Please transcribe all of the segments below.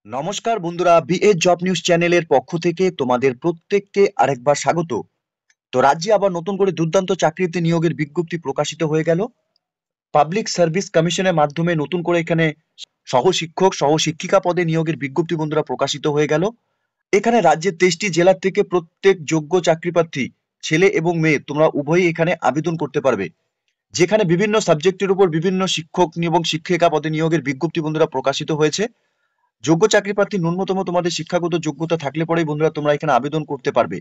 নমস্কার বন্ধুরা, BS job news চ্যানেলের পক্ষ থেকে তোমাদের প্রত্যেককে আরেকবার স্বাগত। তো রাজ্যে আবার নতুন করে দুর্দান্ত চাকরিতে নিয়োগের বিজ্ঞপ্তি প্রকাশিত হয়ে গেল। পাবলিক সার্ভিস কমিশনের মাধ্যমে নতুন করে এখানে সহশিক্ষক সহশিক্ষিকা পদে নিয়োগের বিজ্ঞপ্তি বন্ধুরা প্রকাশিত হয়ে গেল। এখানে রাজ্যের 23টি জেলার থেকে প্রত্যেক যোগ্য চাকরিপ্রার্থী ছেলে এবং মেয়ে তোমরা উভয়ই এখানে আবেদন করতে পারবে। যেখানে বিভিন্ন সাবজেক্টের উপর বিভিন্ন শিক্ষক এবং শিক্ষিকা পদে নিয়োগের বিজ্ঞপ্তি বন্ধুরা প্রকাশিত হয়েছে। যোগ্য চাকরি প্রার্থী ন্যূনতম তোমাদের শিক্ষাগত যোগ্যতা থাকলে পরেই বন্ধুরা তোমরা এখানে আবেদন করতে পারবে।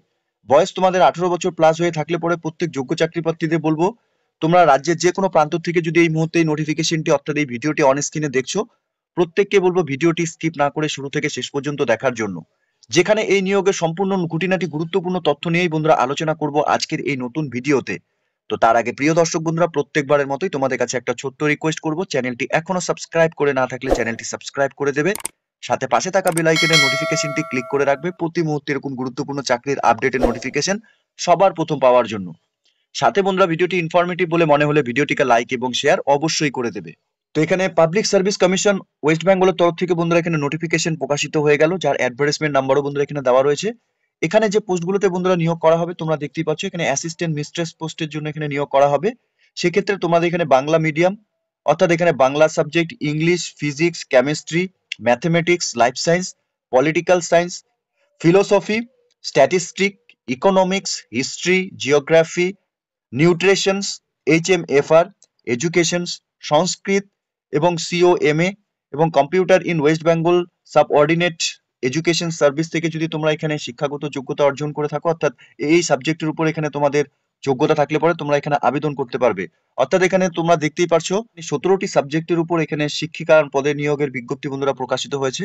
বয়স তোমাদের 18 বছর প্লাস হয়ে থাকলে পরে প্রত্যেক যোগ্য চাকরি প্রার্থীদের বলবো, তোমরা রাজ্যের যে কোনো প্রান্ত থেকে যদি এই মুহূর্তে এই নোটিফিকেশনটি অর্থাৎ এই ভিডিওটি অন স্ক্রিনে দেখছো, প্রত্যেককে বলবো ভিডিওটি স্কিপ না করে শুরু থেকে শেষ পর্যন্ত দেখার জন্য। যেখানে এই নিয়োগের সম্পূর্ণ খুঁটিনাটি গুরুত্বপূর্ণ তথ্য নিয়েই বন্ধুরা আলোচনা করব আজকের এই নতুন ভিডিওতে। তো তার আগে প্রিয় দর্শক বন্ধুরা, প্রত্যেকবারের মতোই তোমাদের কাছে একটা ছোট্ট রিকোয়েস্ট করব, চ্যানেলটি এখনো সাবস্ক্রাইব করে না থাকলে চ্যানেলটি সাবস্ক্রাইব করে দেবে। সাথে পাশে থাকা বেল আইকনের নোটিফিকেশনটি ক্লিক করে রাখবে প্রতি মুহূর্তে এরকম গুরুত্বপূর্ণ চাকরির আপডেটের নোটিফিকেশন সবার প্রথম পাওয়ার জন্য। সাথে বন্ধুরা, ভিডিওটি ইনফরমেটিভ বলে মনে হলে ভিডিওটিকে লাইক এবং শেয়ার অবশ্যই করে দেবে। তো এখানে পাবলিক সার্ভিস কমিশন ওয়েস্ট বেঙ্গলের তরফ থেকে বন্ধুরা এখানে নোটিফিকেশন প্রকাশিত হয়ে গেল, যার অ্যাডভার্টাইজমেন্ট নাম্বারও বন্ধুরা এখানে দেওয়া রয়েছে। এখানে যে পোস্টগুলোতে বন্ধুরা নিয়োগ করা হবে তোমরা দেখতেই পাচ্ছ, এখানে অ্যাসিস্ট্যান্ট মিস্ট্রেস পোস্টের জন্য এখানে নিয়োগ করা হবে। সেক্ষেত্রে তোমাদের এখানে বাংলা মিডিয়াম অর্থাৎ এখানে Bangla subject, English, physics, chemistry, mathematics, life science, political science, philosophy, statistic, economics, history, geography, nutritions, HMFR, education, Sanskrit এবং COMA এবং computer in West Bengal subordinate education service থেকে যদি তোমরা এখানে শিক্ষাগত যোগ্যতা অর্জন করে থাকো, অর্থাৎ এই সাবজেক্টের উপর এখানে তোমাদের যোগ্যতা থাকলে পরে তোমরা এখানে আবেদন করতে পারবে। অর্থাৎ এখানে তোমরা দেখতেই পারছো 17টি সাবজেক্টের উপর এখানে শিক্ষিকা পদে নিয়োগের বিজ্ঞপ্তি বন্ধুরা প্রকাশিত হয়েছে।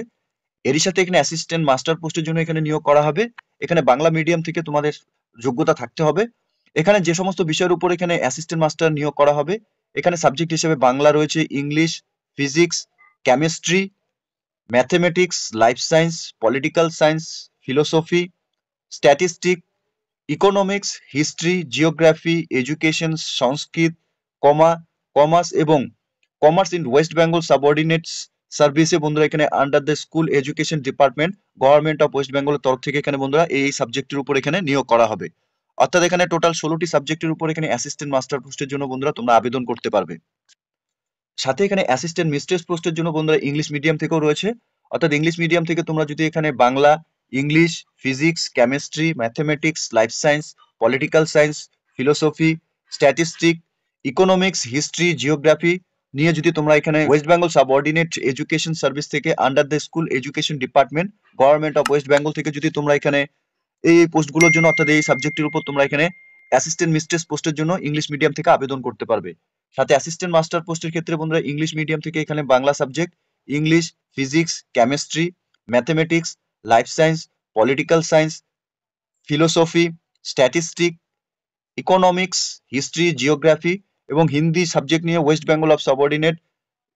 এরই সাথে এখানে অ্যাসিস্ট্যান্ট মাস্টার পোস্টের জন্য এখানে নিয়োগ করা হবে। এখানে বাংলা মিডিয়াম থেকে তোমাদের যোগ্যতা থাকতে হবে। এখানে যে সমস্ত বিষয়ের উপর এখানে অ্যাসিস্ট্যান্ট মাস্টার নিয়োগ করা হবে, এখানে সাবজেক্ট হিসেবে বাংলা রয়েছে, English, physics, chemistry, mathematics, life science, political science, philosophy, statistic, economics, history, geography, education, Sanskrit, commerce এবং commerce in West Bengal subordinates সার্ভিসে বন্ধুরা এখানে under the school education department government of West বেঙ্গলের তরফ থেকে এখানে বন্ধুরা এই সাবজেক্টের উপর এখানে নিয়োগ করা হবে। অর্থাৎ এখানে টোটাল 16টি সাবজেক্টের উপর এখানে অ্যাসিস্ট্যান্ট মাস্টার পোস্টের জন্য বন্ধুরা তোমরা আবেদন করতে পারবে। সাথে এখানে অ্যাসিস্ট্যান্ট মিস্ট্রেস পোস্টের জন্য বন্ধুরা ইংলিশ মিডিয়াম থেকেও রয়েছে। অর্থাৎ ইংলিশ মিডিয়াম থেকে তোমরা যদি এখানে Bangla, English, physics, chemistry, mathematics, life science, political science, philosophy, statistic, economics, history, geography নিয়ে যদি তোমরা এখানে West Bengal subordinate education service থেকে under the school education department government of West Bengal থেকে যদি তোমরা এখানে এই পোস্টগুলোর জন্য অর্থাৎ এই সাবজেক্টের উপর তোমরা এখানে অ্যাসিস্ট্যান্ট মিস্ট্রেস পোস্টের জন্য ইংলিশ মিডিয়াম থেকে আবেদন করতে পারবে। সাথে অ্যাসিস্ট্যান্ট মাস্টার পোস্টের ক্ষেত্রে বন্ধুরা ইংলিশ মিডিয়াম থেকে এখানে Bangla subject, English, physics, chemistry, mathematics, life science, political science, philosophy, statistic, economics, history, geography এবং হিন্দি সাবজেক্ট নিয়ে West Bengal of subordinate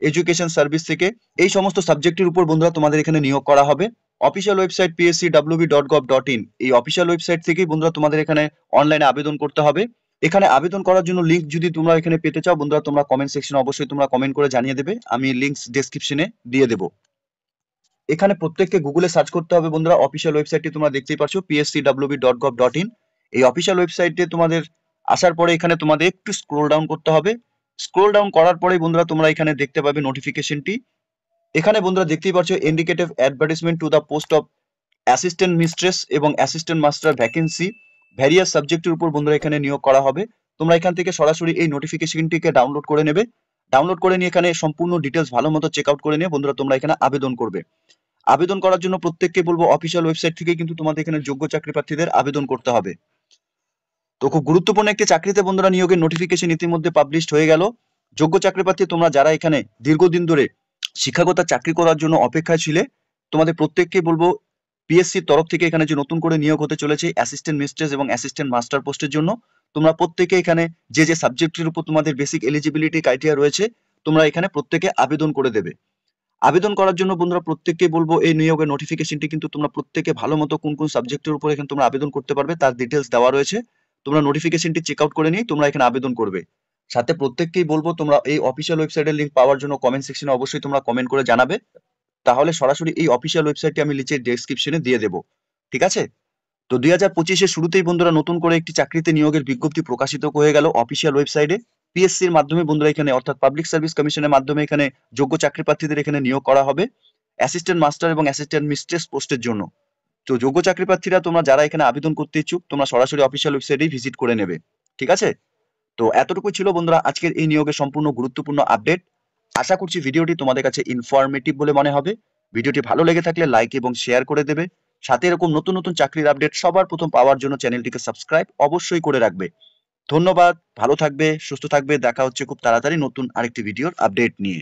education service থেকে এই সমস্ত সাবজেক্টের উপর বন্ধুরা তোমাদের এখানে নিয়োগ করা হবে। অফিসিয়াল ওয়েবসাইট pscwb.gov.in, এই অফিসিয়াল ওয়েবসাইট থেকেই বন্ধুরা তোমাদের এখানে অনলাইনে আবেদন করতে হবে। এখানে আবেদন করার জন্য লিংক যদি তোমরা এখানে পেতে চাও বন্ধুরা, তোমরা কমেন্ট সেকশনে অবশ্যই তোমরা কমেন্ট করে জানিয়ে দেবে, আমি লিংকস ডেসক্রিপশনে দিয়ে দেবো। এখানে প্রত্যেককে গুগলে সার্চ করতে হবে বন্ধুরা, অফিসিয়াল ওয়েবসাইটটি তোমরা দেখতেই পাচ্ছ pscwb.gov.in। এই অফিসিয়াল ওয়েবসাইটে তোমাদের আসার পরে এখানে তোমাদের একটু স্ক্রোল ডাউন করতে হবে। স্ক্রোল ডাউন করার পরে বন্ধুরা তোমরা এখানে দেখতে পাবে নোটিফিকেশনটি। এখানে বন্ধুরা দেখতেই পাচ্ছ indicative advertisement to the post of assistant mistress এবং অ্যাসিস্ট্যান্ট মাস্টার ভ্যাকেন্সি ভ্যারিয়াস সাবজেক্টের উপর বন্ধুরা এখানে নিয়োগ করা হবে। তোমরা এখান থেকে সরাসরি এই নোটিফিকেশনটিকে ডাউনলোড করে নেবে। ডাউনলোড করে নিয়ে এখানে সম্পূর্ণ ডিটেলস ভালো মতো চেক আউট করে নিয়ে বন্ধুরা তোমরা এখানে আবেদন করবে। আবেদন করার জন্য প্রত্যেককে বলবো অফিসিয়াল ওয়েবসাইট থেকে কিন্তু তোমাদের এখানে যোগ্য চাকরি প্রার্থীদের আবেদন করতে হবে। তো খুব গুরুত্বপূর্ণ একটি চাকরিতে বন্ধুরা নিয়োগের নোটিফিকেশন ইতিমধ্যে পাবলিশড হয়ে গেল। যোগ্য চাকরি প্রার্থী তোমরা যারা এখানে দীর্ঘদিন ধরে শিক্ষাগত চাকরি করার জন্য অপেক্ষায় ছিলে, তোমাদের প্রত্যেককে বলবো পিএসসির তরফ থেকে এখানে যে নতুন করে নিয়োগ হতে চলেছে অ্যাসিস্ট্যান্ট মিস্ট্রেস এবং অ্যাসিস্ট্যান্ট মাস্টার পোস্টের জন্য, তোমরা প্রত্যেকে এখানে যে যে সাবজেক্টের উপর তোমাদের বেসিক এলিজিবিলিটি ক্রাইটেরিয়া রয়েছে তোমরা এখানে প্রত্যেকে আবেদন করে দেবে। আবেদন করার জন্য বন্ধুরা প্রত্যেককে বলবো এই নিয়োগের নোটিফিকেশনটি কিন্তু তোমরা প্রত্যেকে ভালো মতো কোন কোন সাবজেক্টের উপর এখানে তোমরা আবেদন করতে পারবে তার ডিটেলস দেওয়া রয়েছে। তোমরা নোটিফিকেশনটি চেক আউট করে নিয়ে তোমরা এখানে আবেদন করবে। সাথে প্রত্যেককেই বলবো তোমরা এই অফিসিয়াল ওয়েবসাইটের লিংক পাওয়ার জন্য কমেন্ট সেকশনে অবশ্যই তোমরা কমেন্ট করে জানাবে। তাহলে সরাসরি এই অফিসিয়াল ওয়েবসাইটটি আমি নিচে ডেসক্রিপশনে দিয়ে দেবো। ঠিক আছে? তো 2025-এর শুরুতেই বন্ধুরা নতুন করে একটি চাকরিতে নিয়োগের বিজ্ঞপ্তি প্রকাশিত হয়ে গেল অফিসিয়াল ওয়েবসাইটে। পিএসসির মাধ্যমে বন্ধুরা এখানে অর্থাৎ পাবলিক সার্ভিস কমিশনের মাধ্যমে এখানে যোগ্য চাকরি প্রার্থীদের এখানে নিয়োগ করা হবে অ্যাসিস্ট্যান্ট মাস্টার এবং অ্যাসিস্ট্যান্ট মিস্ট্রেস পোস্টের জন্য। তো যোগ্য চাকরি প্রার্থীরা তোমরা যারা এখানে আবেদন করতে ইচ্ছুক তোমরা সরাসরি অফিসিয়াল ওয়েবসাইটেই ভিজিট করে নেবে। ঠিক আছে? তো এতটুকুই ছিল বন্ধুরা আজকের এই নিয়োগের সম্পূর্ণ গুরুত্বপূর্ণ আপডেট। আশা করছি ভিডিওটি তোমাদের কাছে ইনফরমেটিভ বলে মনে হবে। ভিডিওটি ভালো লেগে থাকলে লাইক এবং শেয়ার করে দেবে। সাথে এরকম নতুন নতুন চাকরির আপডেট সবার প্রথম পাওয়ার জন্য চ্যানেলটিকে সাবস্ক্রাইব অবশ্যই করে রাখবে। ধন্যবাদ, ভালো থাকবে, সুস্থ থাকবে। দেখা হচ্ছে খুব তাড়াতাড়ি নতুন আরেকটি ভিডিওর আপডেট নিয়ে।